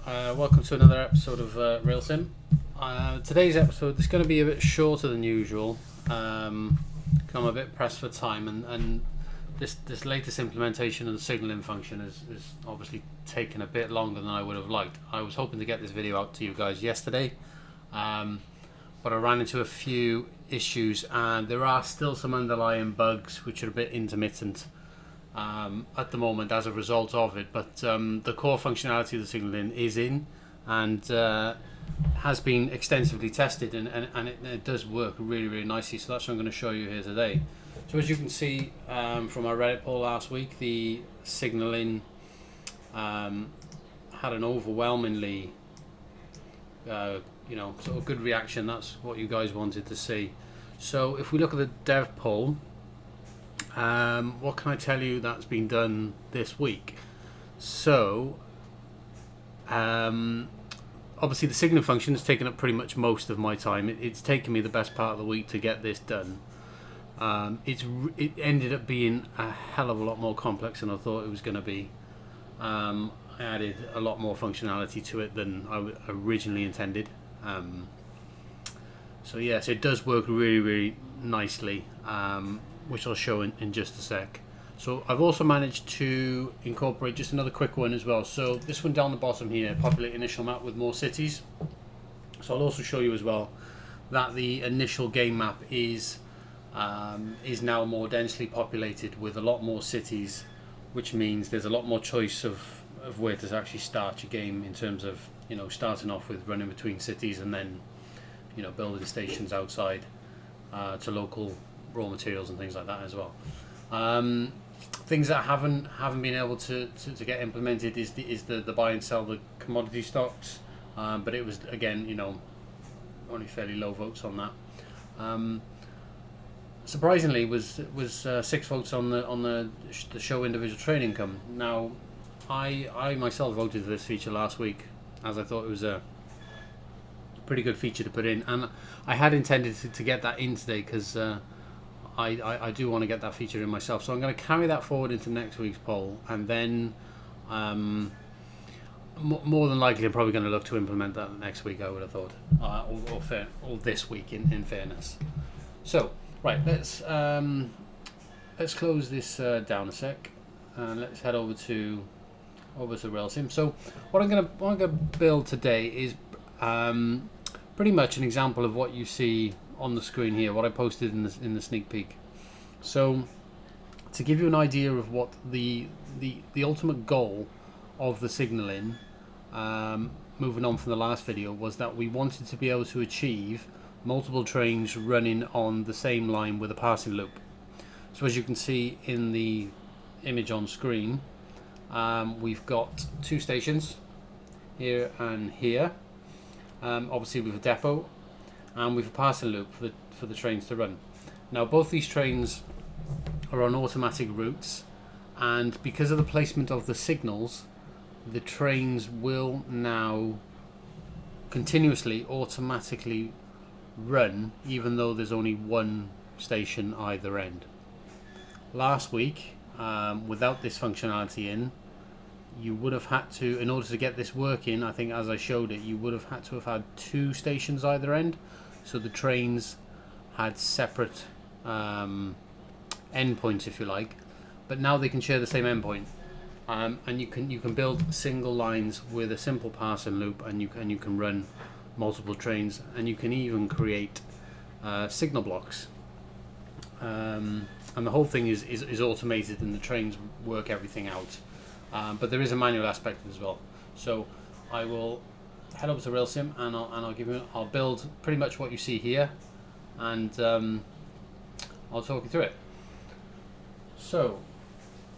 Welcome to another episode of RailSIM. Today's episode is going to be a bit shorter than usual. I'm a bit pressed for time, and this latest implementation of the signaling function is obviously taken a bit longer than I would have liked. I was hoping to get this video out to you guys yesterday, but I ran into a few issues, and there are still some underlying bugs which are a bit intermittent at the moment as a result of it, but the core functionality of the signaling is in and has been extensively tested, and it does work really nicely. So that's what I'm going to show you here today. So as you can see from our Reddit poll last week, the signaling had an overwhelmingly sort of good reaction. That's what you guys wanted to see. So if we look at the dev poll, what can I tell you that's been done this week? So obviously the signaling function has taken up pretty much most of my time. It's taken me the best part of the week to get this done. It ended up being a hell of a lot more complex than I thought it was going to be. I added a lot more functionality to it than I originally intended. So yes, it does work really nicely, which I'll show in just a sec. So I've also managed to incorporate just another quick one as well. So this one down the bottom here, populate initial map with more cities. So I'll also show you as well that the initial game map is now more densely populated with a lot more cities, which means there's a lot more choice of where to actually start your game, in terms of starting off with running between cities and then building stations outside to local raw materials and things like that as well. Things that haven't been able to get implemented is the buy and sell the commodity stocks, but it was again only fairly low votes on that. Surprisingly was 6 votes on the show individual trade income. Now I myself voted for this feature last week, as I thought it was a pretty good feature to put in, and I had intended to get that in today because I do want to get that feature in myself. So I'm going to carry that forward into next week's poll, and then more than likely I'm probably going to look to implement that next week, I would have thought, or this week in fairness. So right, let's close this down a sec, and let's head over to RailSIM. So what I'm going to build today is pretty much an example of what you see on the screen here, what I posted in the sneak peek. So to give you an idea of what the ultimate goal of the signaling, moving on from the last video, was that we wanted to be able to achieve multiple trains running on the same line with a passing loop. So as you can see in the image on screen, we've got 2 stations here and here, obviously with a depot, and with a passing loop for the trains to run. Now both these trains are on automatic routes, and because of the placement of the signals, the trains will now continuously automatically run even though there's only one station either end. Last week, without this functionality in, you would have had to, in order to get this working, I think as I showed it, you would have had to have had 2 stations either end, so the trains had separate endpoints, if you like, but now they can share the same endpoint, and you can build single lines with a simple passing loop, and you can run multiple trains, and you can even create signal blocks, and the whole thing is automated, and the trains work everything out. But there is a manual aspect as well. So I will head over to RailSIM, and I'll build pretty much what you see here, and I'll talk you through it. So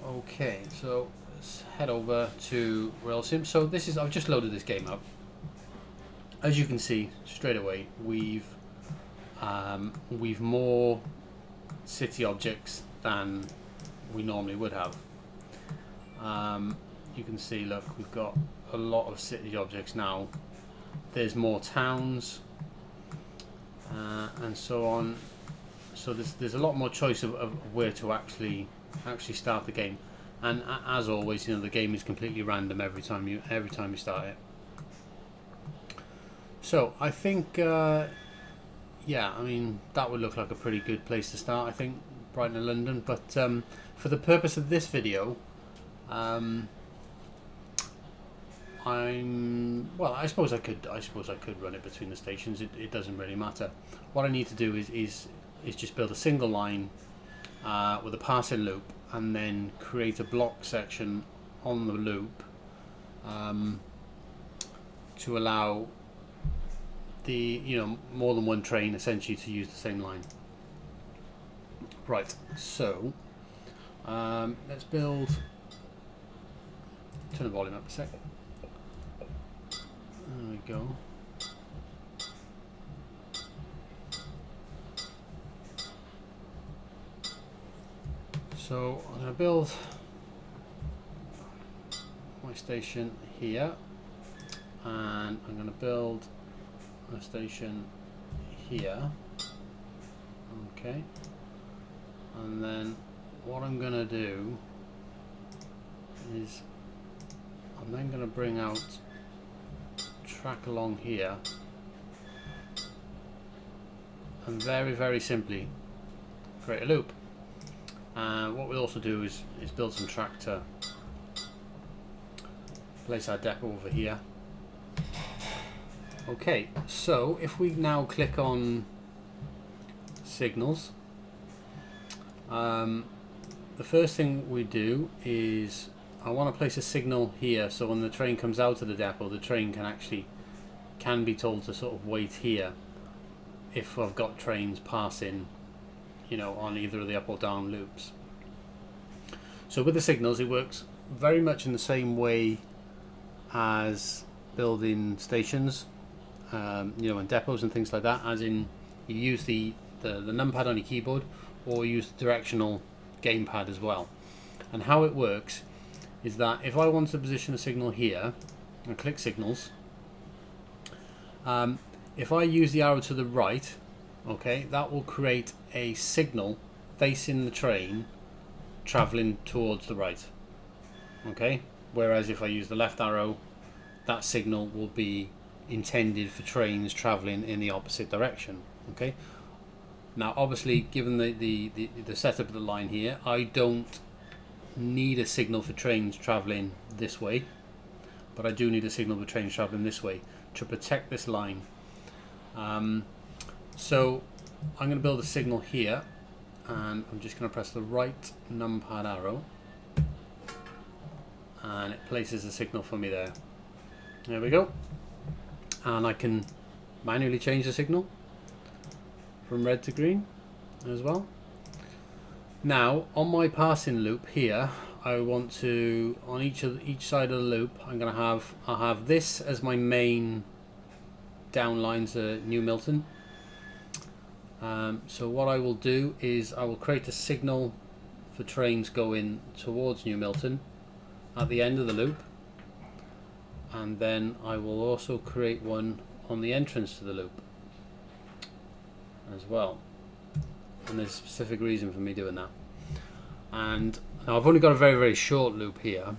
okay, so let's head over to RailSIM. So I've just loaded this game up. As you can see straight away, we've more city objects than we normally would have. You can see, look, we've got a lot of city objects now. There's more towns, and so on. So there's a lot more choice of where to actually start the game. And as always, the game is completely random every time you start it. So I think, yeah, I mean that would look like a pretty good place to start. I think Brighton and London, but for the purpose of this video, well. I suppose I could run it between the stations. It doesn't really matter. What I need to do is just build a single line with a passing loop, and then create a block section on the loop to allow the more than one train essentially to use the same line. Right. So let's build. Turn the volume up a sec. There we go. So I'm going to build my station here, and I'm going to build a station here. Okay. And then what I'm going to do is I'm then going to bring out track along here, and very simply create a loop. And what we'll also do is build some track to place our depot over here. Okay, so if we now click on signals, the first thing we do is I want to place a signal here, so when the train comes out of the depot, the train can be told to sort of wait here if I've got trains passing, on either of the up or down loops. So with the signals, it works very much in the same way as building stations, and depots and things like that. As in, you use the numpad on your keyboard, or use the directional gamepad as well. And how it works is that if I want to position a signal here and click signals, if I use the arrow to the right, okay, that will create a signal facing the train traveling towards the right. Okay, whereas if I use the left arrow, that signal will be intended for trains traveling in the opposite direction. Okay, now obviously given the setup of the line here, I don't need a signal for trains traveling this way, but I do need a signal for trains traveling this way to protect this line. So I'm going to build a signal here, and I'm just going to press the right numpad arrow, and it places a signal for me there. There we go. And I can manually change the signal from red to green as well. Now on my passing loop here, I want to, on each side of the loop, I'll have this as my main downline to New Milton. So what I will do is I will create a signal for trains going towards New Milton at the end of the loop, and then I will also create one on the entrance to the loop as well. And there's a specific reason for me doing that. And now I've only got a very short loop here.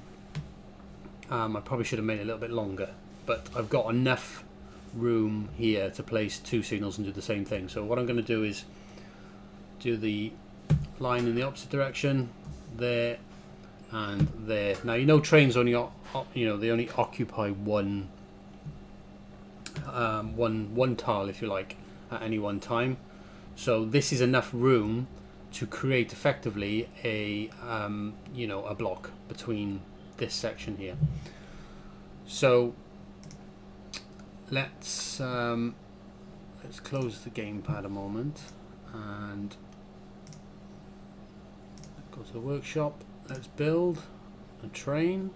I probably should have made it a little bit longer, but I've got enough room here to place two signals and do the same thing. So what I'm going to do is do the line in the opposite direction there and there. Now trains only they only occupy one tile, if you like, at any one time. So this is enough room to create effectively a a block between this section here. So let's close the gamepad a moment and go to the workshop. Let's build a train,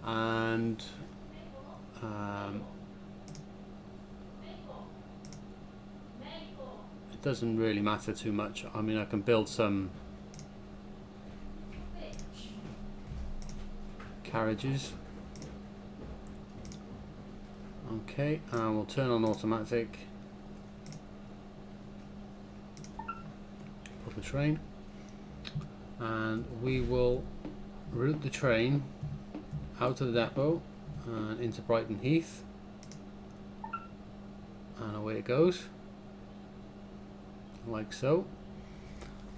and it doesn't really matter too much. I mean, I can build some carriages. Okay, and we'll turn on automatic. Put the train, and we will route the train out of the depot and into Brighton Heath. and away it goes, like so.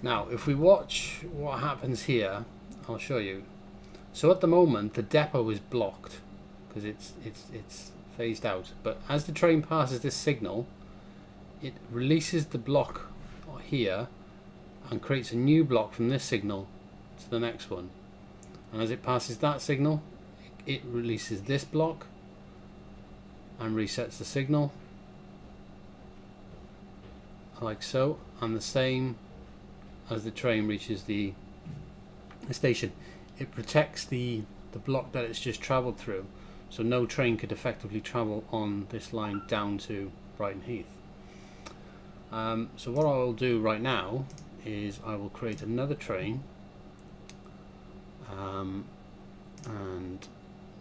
Now if we watch what happens here, I'll show you. So at the moment the depot is blocked because it's phased out, but as the train passes this signal, it releases the block here and creates a new block from this signal to the next one, and as it passes that signal, it releases this block and resets the signal, like so, and the same as the train reaches the station. It protects the block that it's just travelled through, so no train could effectively travel on this line down to Brighton Heath. So what I will do right now is I will create another train, and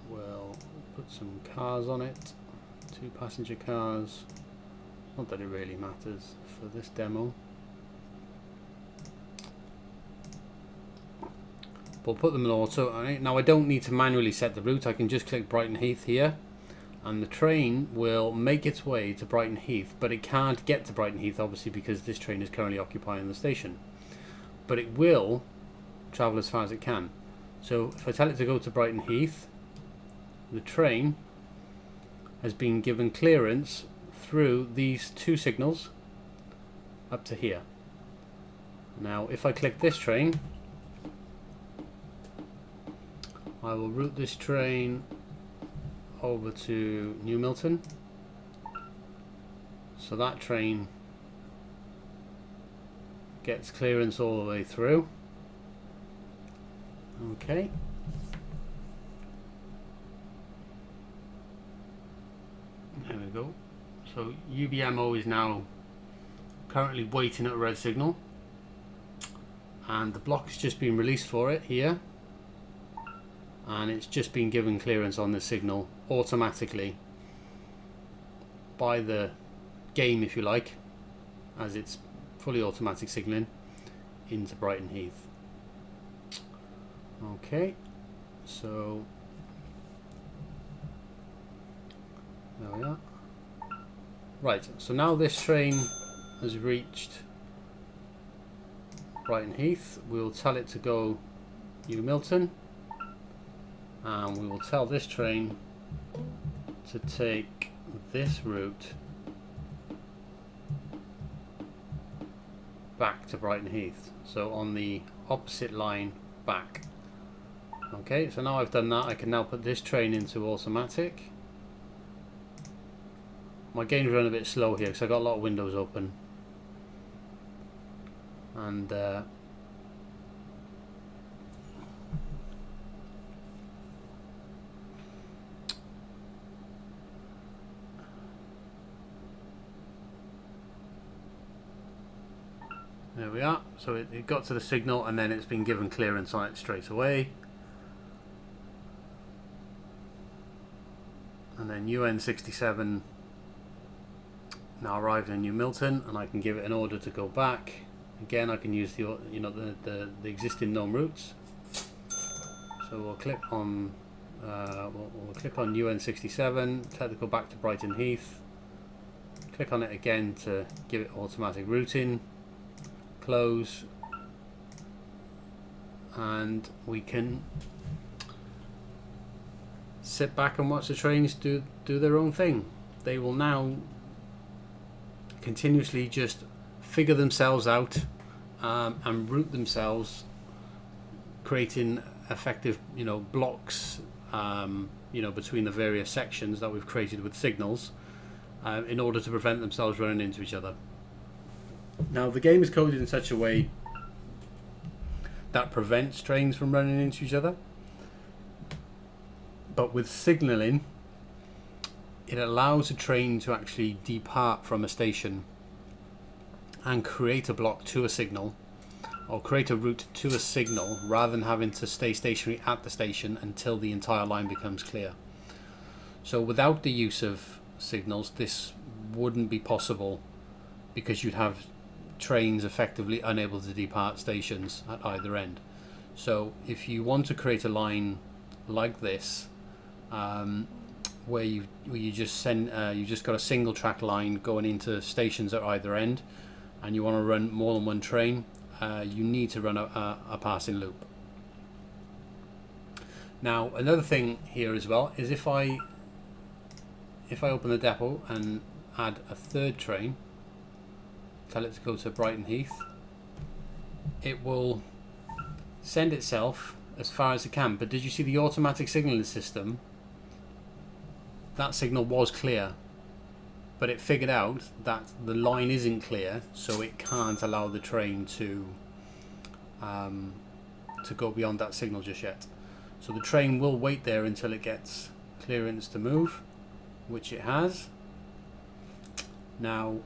we'll put some cars on it, 2 passenger cars, not that it really matters for this demo. We'll put them in auto. Now I don't need to manually set the route, I can just click Brighton Heath here and the train will make its way to Brighton Heath, but it can't get to Brighton Heath obviously because this train is currently occupying the station, but it will travel as far as it can. So if I tell it to go to Brighton Heath, the train has been given clearance through these 2 signals up to here. Now if I click this train, I will route this train over to New Milton, so that train gets clearance all the way through. Okay, there we go. So UBMO is now currently waiting at a red signal, and the block has just been released for it here, and it's just been given clearance on the signal automatically by the game, if you like, as it's fully automatic signalling into Brighton Heath. Okay, so there we are. Right, so now this train has reached Brighton Heath. We'll tell it to go New Milton, and we will tell this train to take this route back to Brighton Heath, so on the opposite line back. Okay, so now I've done that, I can now put this train into automatic. My game's run a bit slow here because I got a lot of windows open, and there we are. So it got to the signal and then it's been given clearance on it straight away. And then UN67 now arrived in New Milton, and I can give it an order to go back. Again, I can use the existing known routes. So we'll click on we'll click on UN67, tell it to go back to Brighton Heath. Click on it again to give it automatic routing. Close, and we can sit back and watch the trains do their own thing. They will now continuously just figure themselves out and route themselves, creating effective blocks between the various sections that we've created with signals in order to prevent themselves running into each other. Now the game is coded in such a way that prevents trains from running into each other, but with signalling it allows a train to actually depart from a station and create a block to a signal, or create a route to a signal, rather than having to stay stationary at the station until the entire line becomes clear. So without the use of signals this wouldn't be possible, because you'd have trains effectively unable to depart stations at either end. So if you want to create a line like this, where you just send you just got a single track line going into stations at either end, and you want to run more than one train, you need to run a passing loop. Now another thing here as well is if I open the depot and add a third train, tell it to go to Brighton Heath, it will send itself as far as it can. But did you see the automatic signalling system? That signal was clear, but it figured out that the line isn't clear, so it can't allow the train to go beyond that signal just yet. So the train will wait there until it gets clearance to move, which it has. Now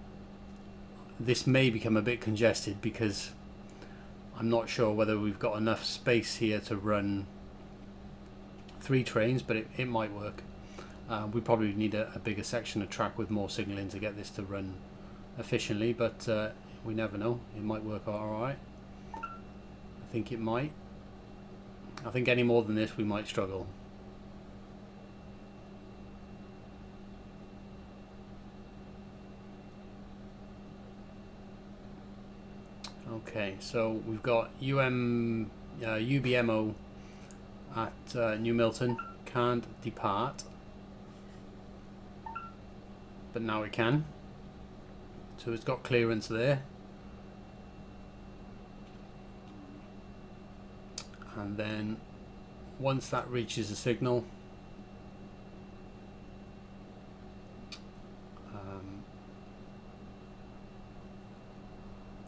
this may become a bit congested because I'm not sure whether we've got enough space here to run 3 trains, but it might work. We probably need a bigger section of track with more signalling to get this to run efficiently, but we never know. It might work alright. I think it might. I think any more than this we might struggle. Okay, so we've got UBMO at New Milton, can't depart, but now it can. So it's got clearance there. And then once that reaches the signal,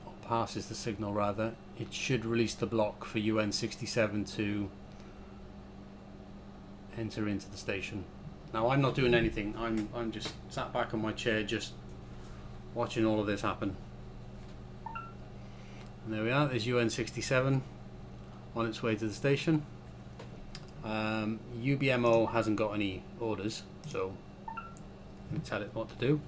or passes the signal rather, it should release the block for UN67 to enter into the station. Now I'm not doing anything, I'm just sat back on my chair just watching all of this happen. And there we are, there's UN67 on its way to the station. UBMO hasn't got any orders, so we tell it what to do.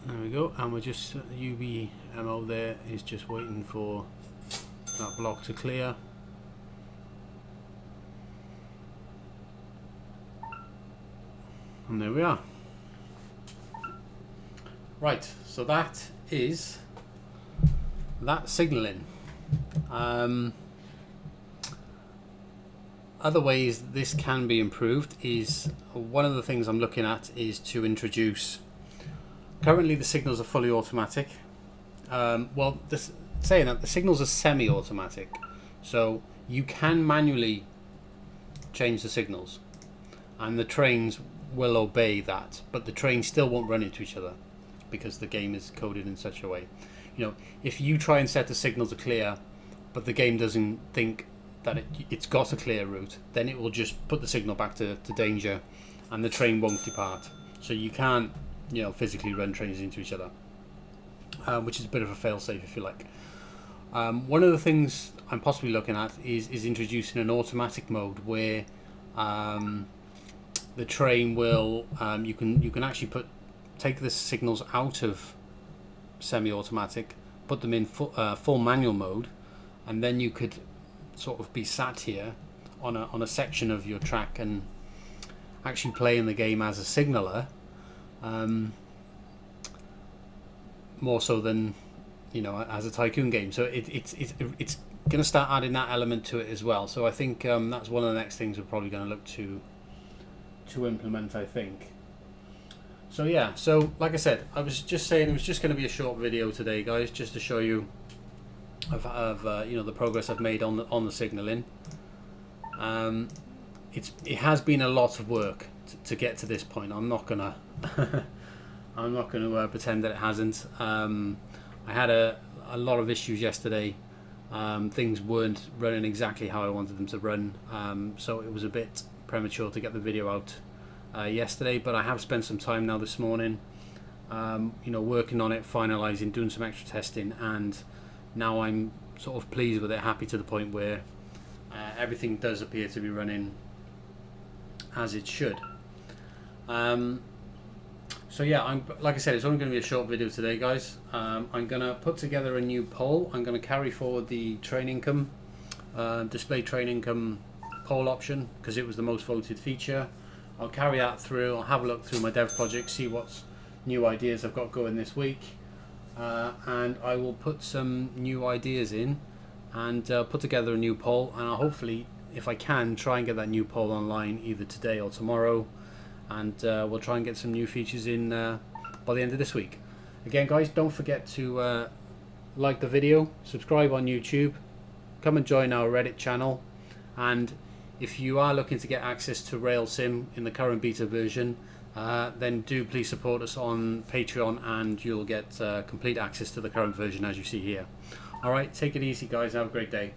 There we go, and we're just UBMO there is just waiting for that block to clear. And there we are. Right, so that is that signalling. Other ways this can be improved is, one of the things I'm looking at is to introduce. Currently the signals are fully automatic. Well, saying that, the signals are semi-automatic, so you can manually change the signals and the trains will obey that, but the trains still won't run into each other because the game is coded in such a way. You know, if you try and set the signal to clear but the game doesn't think that it's got a clear route, then it will just put the signal back to danger and the train won't depart. So you can't, you know, physically run trains into each other, which is a bit of a fail-safe if you like. One of the things I'm possibly looking at is introducing an automatic mode where the train will you can actually take the signals out of semi-automatic, put them in full manual mode, and then you could sort of be sat here on a section of your track and actually playing the game as a signaller. More so than, you know, as a Tycoon game. So it's going to start adding that element to it as well. So I think that's one of the next things we're probably going to look to implement, I think. So yeah, so like I said, I was just saying it was just going to be a short video today, guys, just to show you of you know, the progress I've made on the signaling. It has been a lot of work to get to this point. I'm not gonna I'm not gonna pretend that it hasn't. I had a lot of issues yesterday things weren't running exactly how I wanted them to run, so it was a bit premature to get the video out yesterday, but I have spent some time now this morning, working on it, finalizing, doing some extra testing, and now I'm sort of pleased with it, happy to the point where everything does appear to be running as it should. So yeah, like I said, it's only going to be a short video today, guys. I'm going to put together a new poll. I'm going to carry forward the train income, display train income poll option, because it was the most voted feature. I'll carry that through. I'll have a look through my dev project, see what new ideas I've got going this week, and I will put some new ideas in and put together a new poll, and I'll hopefully, if I can, try and get that new poll online either today or tomorrow, and we'll try and get some new features in by the end of this week. Again, guys, don't forget to like the video, subscribe on YouTube, come and join our Reddit channel, and if you are looking to get access to RailSIM in the current beta version, then do please support us on Patreon, and you'll get complete access to the current version as you see here. Alright, take it easy, guys, and have a great day.